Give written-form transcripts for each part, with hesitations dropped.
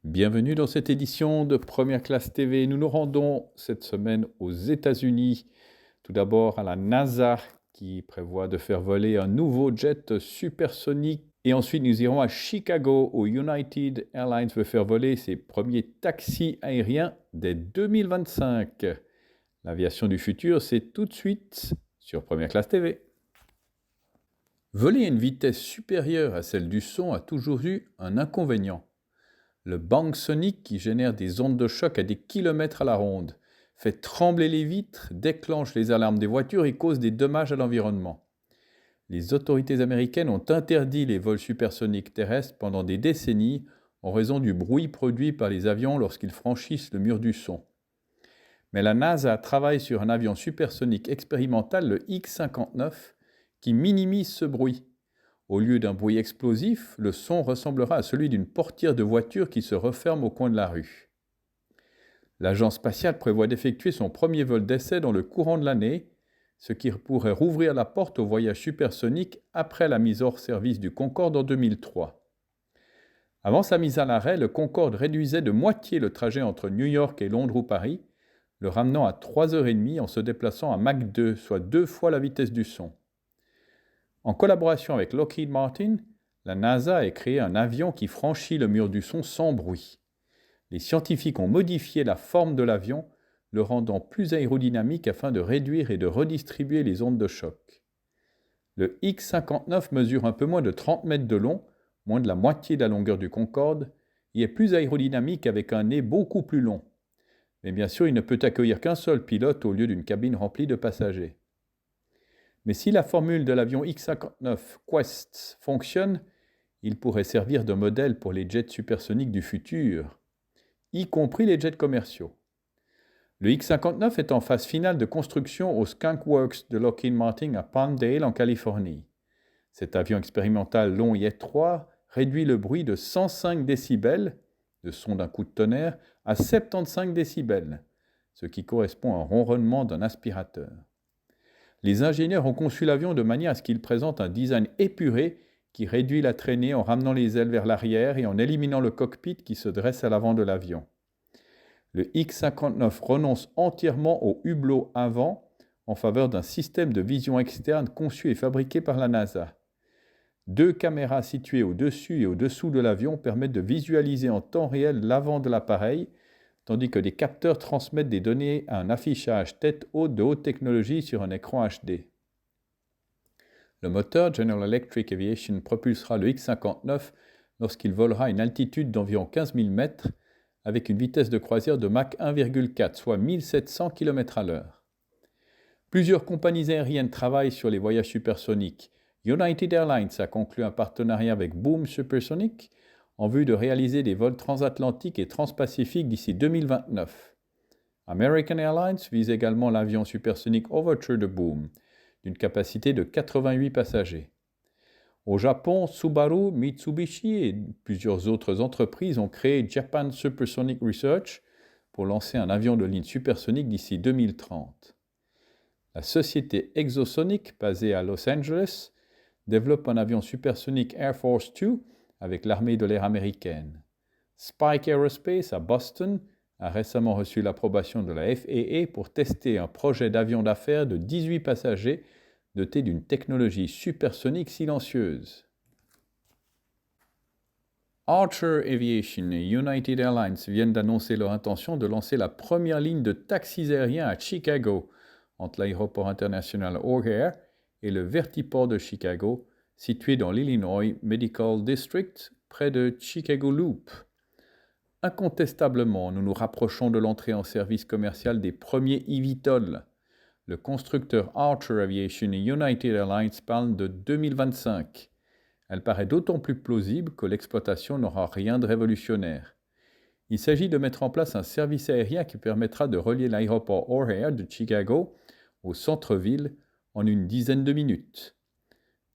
Bienvenue dans cette édition de Première Classe TV. Nous nous rendons cette semaine aux États-Unis. Tout d'abord à la NASA qui prévoit de faire voler un nouveau jet supersonique. Et ensuite nous irons à Chicago où United Airlines veut faire voler ses premiers taxis aériens dès 2025. L'aviation du futur, c'est tout de suite sur Première Classe TV. Voler à une vitesse supérieure à celle du son a toujours eu un inconvénient. Le bang sonique, qui génère des ondes de choc à des kilomètres à la ronde, fait trembler les vitres, déclenche les alarmes des voitures et cause des dommages à l'environnement. Les autorités américaines ont interdit les vols supersoniques terrestres pendant des décennies en raison du bruit produit par les avions lorsqu'ils franchissent le mur du son. Mais la NASA travaille sur un avion supersonique expérimental, le X-59, qui minimise ce bruit. Au lieu d'un bruit explosif, le son ressemblera à celui d'une portière de voiture qui se referme au coin de la rue. L'agence spatiale prévoit d'effectuer son premier vol d'essai dans le courant de l'année, ce qui pourrait rouvrir la porte au voyage supersonique après la mise hors service du Concorde en 2003. Avant sa mise à l'arrêt, le Concorde réduisait de moitié le trajet entre New York et Londres ou Paris, le ramenant à 3h30 en se déplaçant à Mach 2, soit 2 fois la vitesse du son. En collaboration avec Lockheed Martin, la NASA a créé un avion qui franchit le mur du son sans bruit. Les scientifiques ont modifié la forme de l'avion, le rendant plus aérodynamique afin de réduire et de redistribuer les ondes de choc. Le X-59 mesure un peu moins de 30 mètres de long, moins de la moitié de la longueur du Concorde, et est plus aérodynamique avec un nez beaucoup plus long. Mais bien sûr, il ne peut accueillir qu'un seul pilote au lieu d'une cabine remplie de passagers. Mais si la formule de l'avion X-59 Quest fonctionne, il pourrait servir de modèle pour les jets supersoniques du futur, y compris les jets commerciaux. Le X-59 est en phase finale de construction au Skunk Works de Lockheed Martin à Palmdale, en Californie. Cet avion expérimental long et étroit réduit le bruit de 105 décibels, de son d'un coup de tonnerre, à 75 décibels, ce qui correspond à un ronronnement d'un aspirateur. Les ingénieurs ont conçu l'avion de manière à ce qu'il présente un design épuré qui réduit la traînée en ramenant les ailes vers l'arrière et en éliminant le cockpit qui se dresse à l'avant de l'avion. Le X-59 renonce entièrement au hublot avant en faveur d'un système de vision externe conçu et fabriqué par la NASA. 2 caméras situées au-dessus et au-dessous de l'avion permettent de visualiser en temps réel l'avant de l'appareil, tandis que des capteurs transmettent des données à un affichage tête haute de haute technologie sur un écran HD. Le moteur General Electric Aviation propulsera le X-59 lorsqu'il volera à une altitude d'environ 15 000 mètres avec une vitesse de croisière de Mach 1,4, soit 1700 km/h. Plusieurs compagnies aériennes travaillent sur les voyages supersoniques. United Airlines a conclu un partenariat avec Boom Supersonic en vue de réaliser des vols transatlantiques et transpacifiques d'ici 2029. American Airlines vise également l'avion supersonique Overture de Boom, d'une capacité de 88 passagers. Au Japon, Subaru, Mitsubishi et plusieurs autres entreprises ont créé Japan Supersonic Research pour lancer un avion de ligne supersonique d'ici 2030. La société Exosonic, basée à Los Angeles, développe un avion supersonique Air Force 2 avec l'armée de l'air américaine. Spike Aerospace à Boston a récemment reçu l'approbation de la FAA pour tester un projet d'avion d'affaires de 18 passagers doté d'une technologie supersonique silencieuse. Archer Aviation et United Airlines viennent d'annoncer leur intention de lancer la première ligne de taxis aériens à Chicago, entre l'aéroport international O'Hare et le vertiport de Chicago, situé dans l'Illinois Medical District, près de Chicago Loop. Incontestablement, nous nous rapprochons de l'entrée en service commercial des premiers eVTOL. Le constructeur Archer Aviation et United Airlines parlent de 2025. Elle paraît d'autant plus plausible que l'exploitation n'aura rien de révolutionnaire. Il s'agit de mettre en place un service aérien qui permettra de relier l'aéroport O'Hare de Chicago au centre-ville en une dizaine de minutes.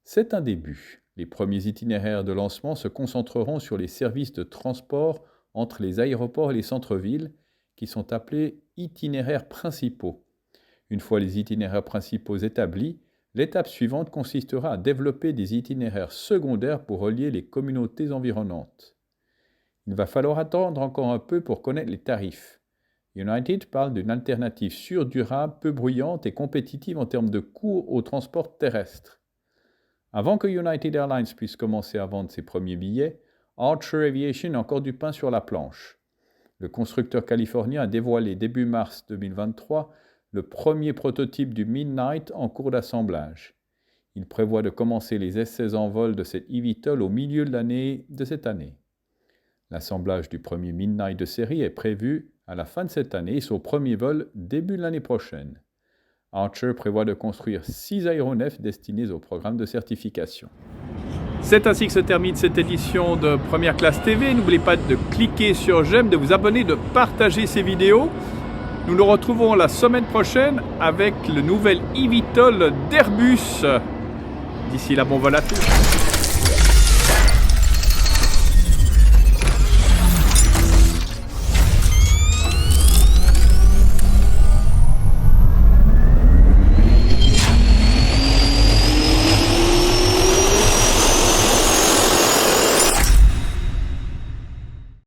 C'est un début. Les premiers itinéraires de lancement se concentreront sur les services de transport entre les aéroports et les centres-villes, qui sont appelés itinéraires principaux. Une fois les itinéraires principaux établis, l'étape suivante consistera à développer des itinéraires secondaires pour relier les communautés environnantes. Il va falloir attendre encore un peu pour connaître les tarifs. United parle d'une alternative sûre, durable, peu bruyante et compétitive en termes de coûts au transport terrestre. Avant que United Airlines puisse commencer à vendre ses premiers billets, Archer Aviation a encore du pain sur la planche. Le constructeur californien a dévoilé début mars 2023 le premier prototype du Midnight en cours d'assemblage. Il prévoit de commencer les essais en vol de cet eVTOL au milieu de cette année. L'assemblage du premier Midnight de série est prévu à la fin de cette année et son premier vol début de l'année prochaine. Archer prévoit de construire 6 aéronefs destinés au programme de certification. C'est ainsi que se termine cette édition de Première Classe TV. N'oubliez pas de cliquer sur j'aime, de vous abonner, de partager ces vidéos. Nous nous retrouvons la semaine prochaine avec le nouvel eVTOL d'Airbus. D'ici là, bon vol à tous.